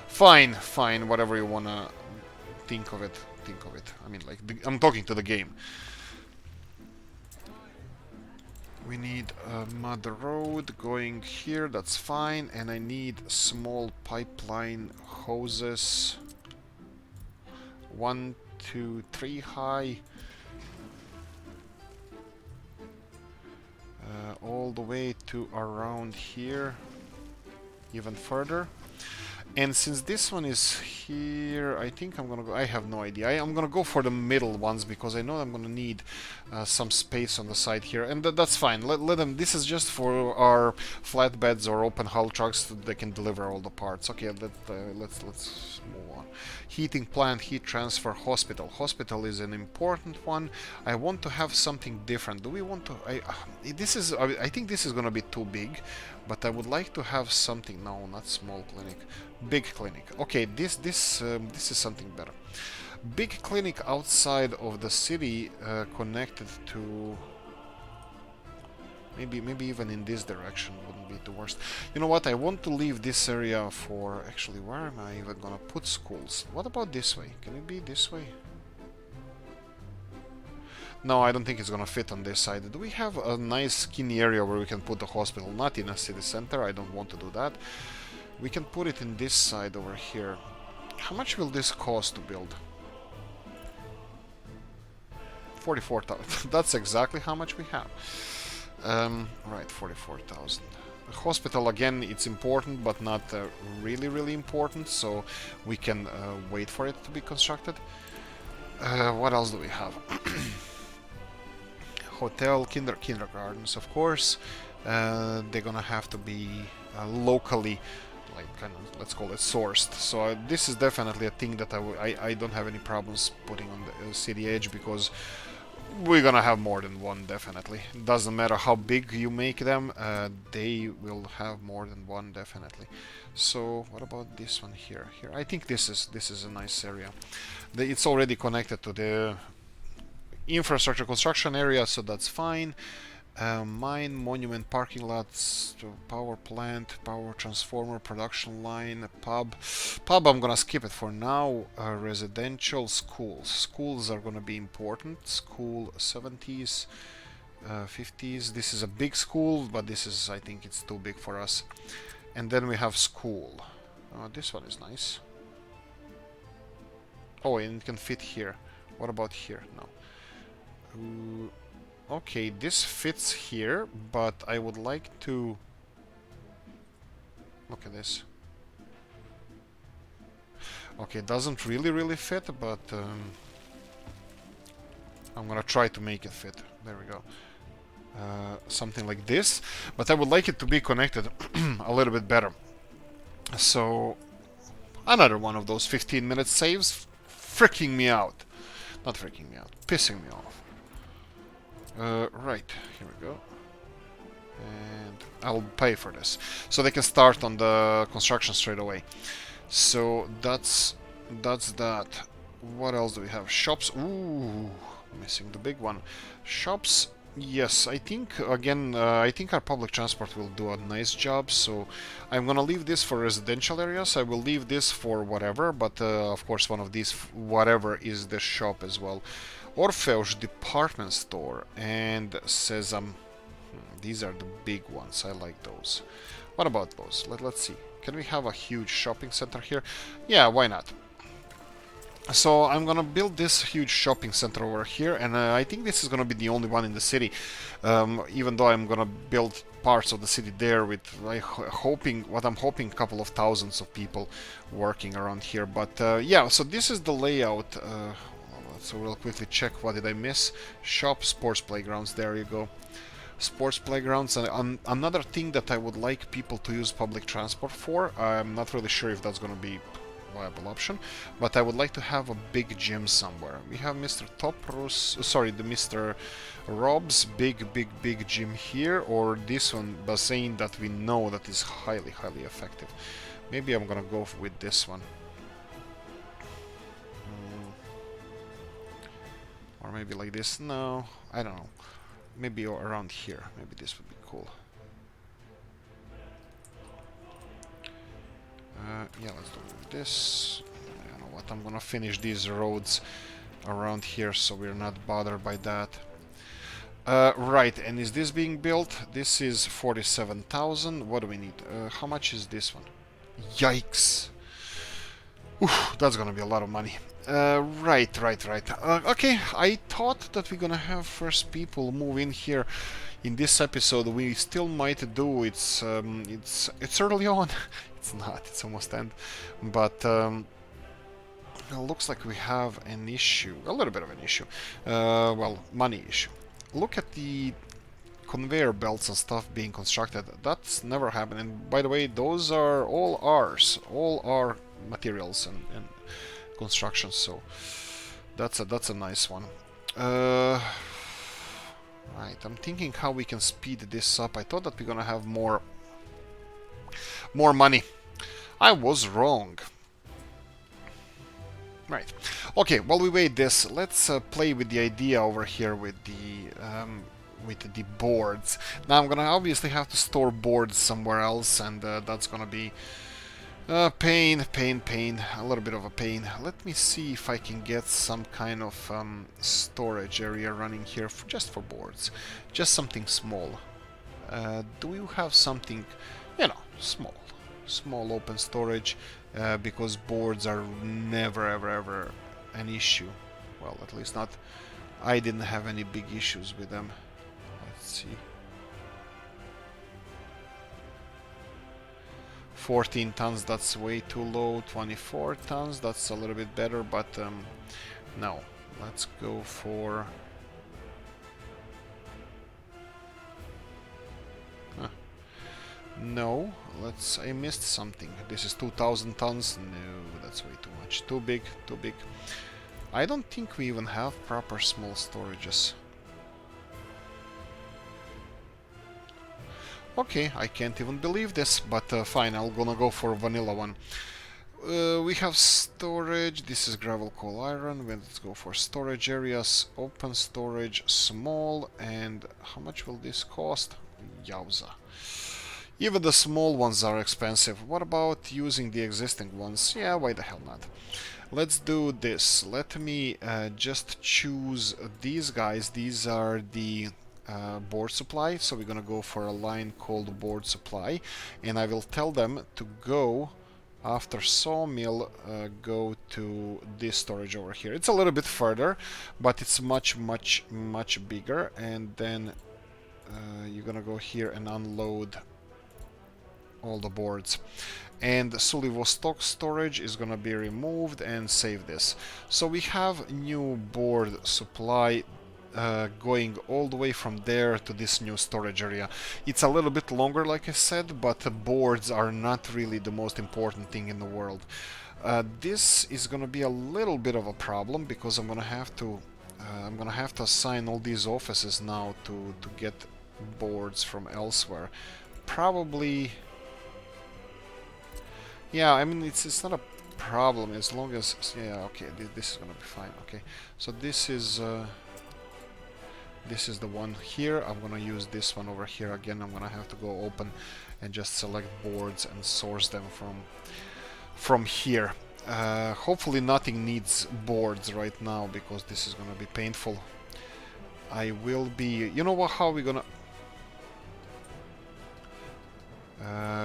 fine, whatever you wanna think of it. I mean, like, I'm talking to the game. We need a mud road going here, that's fine, and I need small pipeline hoses. 1, 2, 3 high. All the way to around here, even further. And since this one is here, I think I'm gonna go... I have no idea. I'm gonna go for the middle ones because I know I'm gonna need some space on the side here, and that's fine. Let them... This is just for our flatbeds or open hull trucks that they can deliver all the parts. Okay, let's move on. Heating plant, heat transfer, hospital. Hospital is an important one. I want to have something different. Do we want to... I think this is gonna be too big, but I would like to have something... No, not small clinic. Big clinic. Okay, this is something better. Big clinic outside of the city, connected to... Maybe even in this direction wouldn't be the worst. You know what? I want to leave this area for... Actually, where am I even gonna put schools? What about this way? Can it be this way? No, I don't think it's gonna fit on this side. Do we have a nice skinny area where we can put the hospital? Not in a city center. I don't want to do that. We can put it in this side over here. How much will this cost to build? 44,000. That's exactly how much we have. Right, 44,000. Hospital, again, it's important, but not really, really important, so we can wait for it to be constructed. What else do we have? Hotel, kindergartens, of course. They're gonna have to be locally, like, kind of, let's call it sourced. So this is definitely a thing that I don't have any problems putting on the city edge, because we're gonna have more than one, definitely. Doesn't matter how big you make them, they will have more than one, definitely. So what about this one here? Here, I think this is a nice area. It's already connected to the infrastructure construction area, so that's fine. Mine, monument, parking lots, power plant, power transformer, production line, pub. I'm gonna skip it for now. Residential, schools. Schools are gonna be important. School 70s, 50s. This is a big school, but this is, I think it's too big for us. And then we have school. This one is nice. Oh, and it can fit here. What about here? No. Okay, this fits here, but I would like to... Look at this. Okay, it doesn't really fit, but I'm gonna try to make it fit. There we go. Something like this, but I would like it to be connected a little bit better. So, another one of those 15-minute saves, freaking me out. Not freaking me out, pissing me off. Right, here we go. And I'll pay for this. So they can start on the construction straight away. So that's that. What else do we have? Shops. Ooh, missing the big one. Shops. Yes, I think, again, I think our public transport will do a nice job, so I'm gonna leave this for residential areas. I will leave this for whatever, but of course one of these whatever is the shop as well. Orpheus department store and Sesame. These are the big ones. I like those. What about those? Let's see. Can we have a huge shopping center here? Yeah, why not? So I'm gonna build this huge shopping center over here, and I think this is gonna be the only one in the city. Even though I'm gonna build parts of the city there with I'm hoping a couple of thousands of people working around here. But yeah, so this is the layout. So real quickly check, what did I miss? Shop, sports playgrounds, there you go. Sports playgrounds, and another thing that I would like people to use public transport for, I'm not really sure if that's gonna be a viable option, but I would like to have a big gym somewhere. We have Mr. Toprus, sorry, the Mr. Rob's big gym here, or this one, Bazaine, that we know that is highly effective. Maybe I'm gonna go with this one. Or maybe like this. No, I don't know. Maybe around here. Maybe this would be cool. Yeah, let's do this. You know what? I'm gonna finish these roads around here, so we're not bothered by that. Right, and is this being built? This is 47,000. What do we need? How much is this one? Yikes! Oof, that's gonna be a lot of money. Right. Okay, I thought that we're gonna have first people move in here in this episode. We still might do. It's early on. It's not. It's almost end. But it looks like we have an issue. A little bit of an issue. Well, money issue. Look at the conveyor belts and stuff being constructed. That's never happened. And by the way, those are all ours. All our materials and construction, so that's a nice one. Right, I'm thinking how we can speed this up. I thought that we're gonna have more money. I was wrong. Right. Okay, while we wait this, let's play with the idea over here with the boards. Now I'm gonna obviously have to store boards somewhere else, and that's gonna be pain, a little bit of a pain. Let me see if I can get some kind of storage area running here just for boards. Just something small. Do you have something, you know, small open storage? Because boards are never ever an issue. Well, at least not I didn't have any big issues with them. Let's see. 14 tons, that's way too low. 24 tons, that's a little bit better, but no. Let's go for... No, I missed something. This is 2000 tons. No, that's way too much. Too big, too big. I don't think we even have proper small storages. Okay, I can't even believe this, but fine, I'm gonna go for a vanilla one. We have storage. This is gravel, coal, iron. Let's go for storage areas. Open storage, small, and how much will this cost? Yowza. Even the small ones are expensive. What about using the existing ones? Yeah, why the hell not? Let's do this. Let me just choose these guys. These are the board supply. So we're gonna go for a line called board supply. And I will tell them to go after sawmill, go to this storage over here. It's a little bit further, but it's much bigger. And then you're gonna go here and unload all the boards, and Sulivostok storage is gonna be removed, and save this. So we have new board supply going all the way from there to this new storage area. It's a little bit longer, like I said, but the boards are not really the most important thing in the world. This is gonna be a little bit of a problem because I'm gonna have to assign all these offices now to get boards from elsewhere. Probably. Yeah, I mean, it's not a problem as long as... Yeah, okay, this is gonna be fine, okay. So this is the one here. I'm gonna use this one over here again. I'm gonna have to go open and just select boards and source them from here. Hopefully nothing needs boards right now, because this is gonna be painful. I will be... You know what, how are we gonna...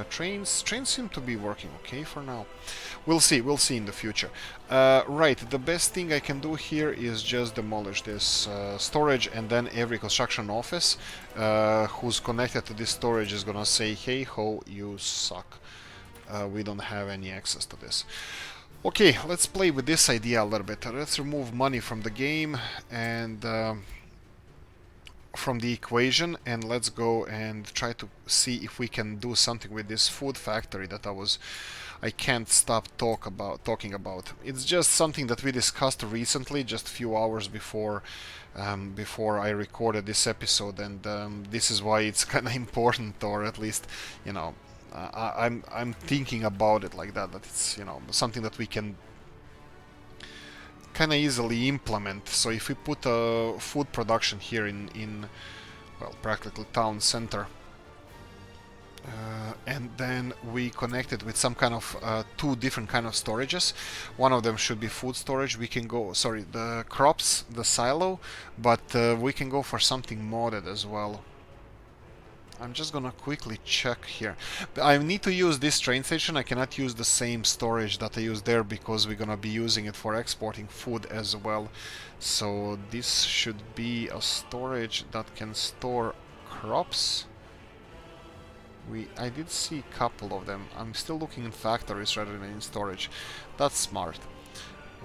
Trains seem to be working okay for now. We'll see in the future. Right, the best thing I can do here is just demolish this storage, and then every construction office who's connected to this storage is gonna say, hey ho, you suck. We don't have any access to this. Okay, let's play with this idea a little bit. Let's remove money from the game and from the equation, and let's go and try to see if we can do something with this food factory that I can't stop talking about. It's just something that we discussed recently, just a few hours before I recorded this episode, and this is why it's kind of important, or at least, you know, I'm thinking about it like that it's, you know, something that we can kind of easily implement. So if we put a food production here in well, practically town center, and then we connect it with some kind of two different kind of storages. One of them should be food storage. We can go, sorry, the crops, the silo, but we can go for something modded as well. I'm just gonna quickly check here. I need to use this train station. I cannot use the same storage that I used there because we're gonna be using it for exporting food as well. So this should be a storage that can store crops. I did see a couple of them. I'm still looking in factories rather than in storage. That's smart.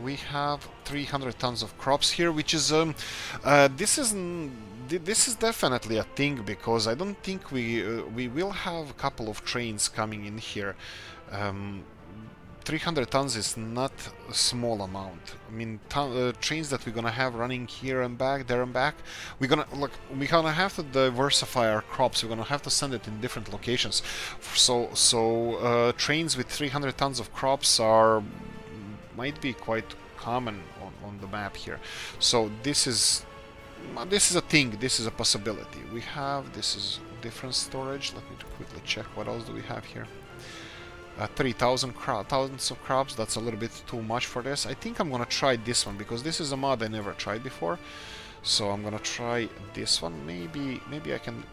We have 300 tons of crops here, which is this is definitely a thing, because I don't think we will have a couple of trains coming in here. 300 tons is not a small amount. I mean, trains that we're gonna have running here and back, there and back. We're gonna have to diversify our crops. We're gonna have to send it in different locations. So trains with 300 tons of crops might be quite common on the map here. So this is a thing. This is a possibility. This is different storage. Let me quickly check what else do we have here. 3,000 thousands of crops. That's a little bit too much for this. I think I'm gonna try this one because this is a mod I never tried before. So I'm gonna try this one. Maybe I can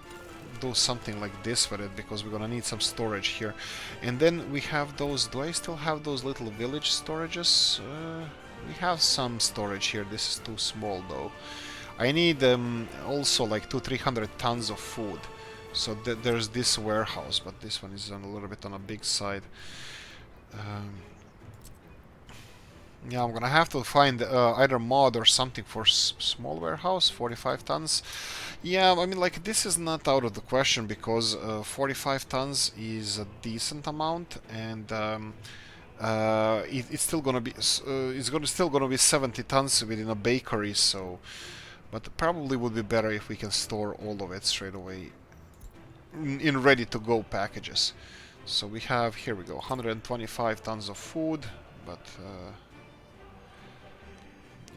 do something like this with it, because we're gonna need some storage here. And then we have those. Do I still have those little village storages? We have some storage here. This is too small though. I need also like 300 tons of food. So there's this warehouse, but this one is a little bit on a big side. Yeah, I'm gonna have to find either mod or something for small warehouse, 45 tons. Yeah, I mean, like, this is not out of the question because 45 tons is a decent amount, and it's still gonna be still gonna be 70 tons within a bakery. So, but probably would be better if we can store all of it straight away in ready-to-go packages. So we have, here we go, 125 tons of food, but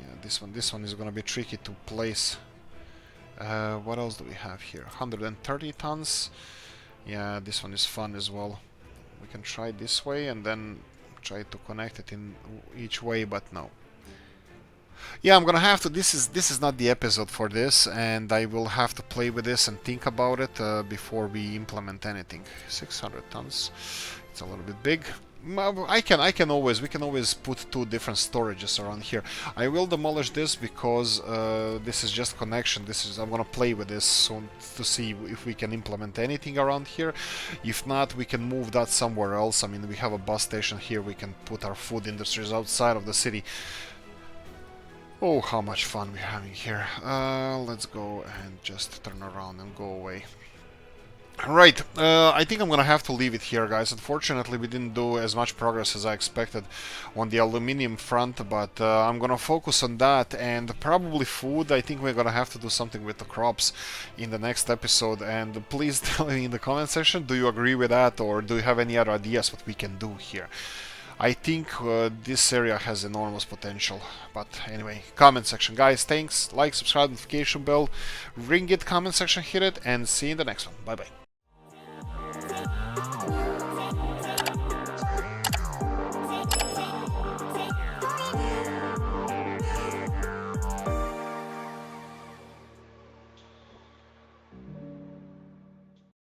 yeah, this one is gonna be tricky to place. What else do we have here? 130 tons. Yeah, this one is fun as well. We can try this way and then try to connect it in each way, but no. Yeah, I'm gonna have to. This is not the episode for this, and I will have to play with this and think about it before we implement anything. 600 tons. It's a little bit big. We can always put two different storages around here. I will demolish this because this is just connection. I'm gonna play with this soon to see if we can implement anything around here. If not, we can move that somewhere else. I mean, we have a bus station here. We can put our food industries outside of the city. Oh, how much fun we're having here. Let's go and just turn around and go away. Right, I think I'm gonna have to leave it here, guys. Unfortunately, we didn't do as much progress as I expected on the aluminium front, but I'm gonna focus on that and probably food. I think we're gonna have to do something with the crops in the next episode, and please tell me in the comment section, do you agree with that, or do you have any other ideas what we can do here? I think this area has enormous potential. But anyway, comment section, guys. Thanks. Like, subscribe, notification bell, ring it, comment section, hit it, and see you in the next one. Bye bye.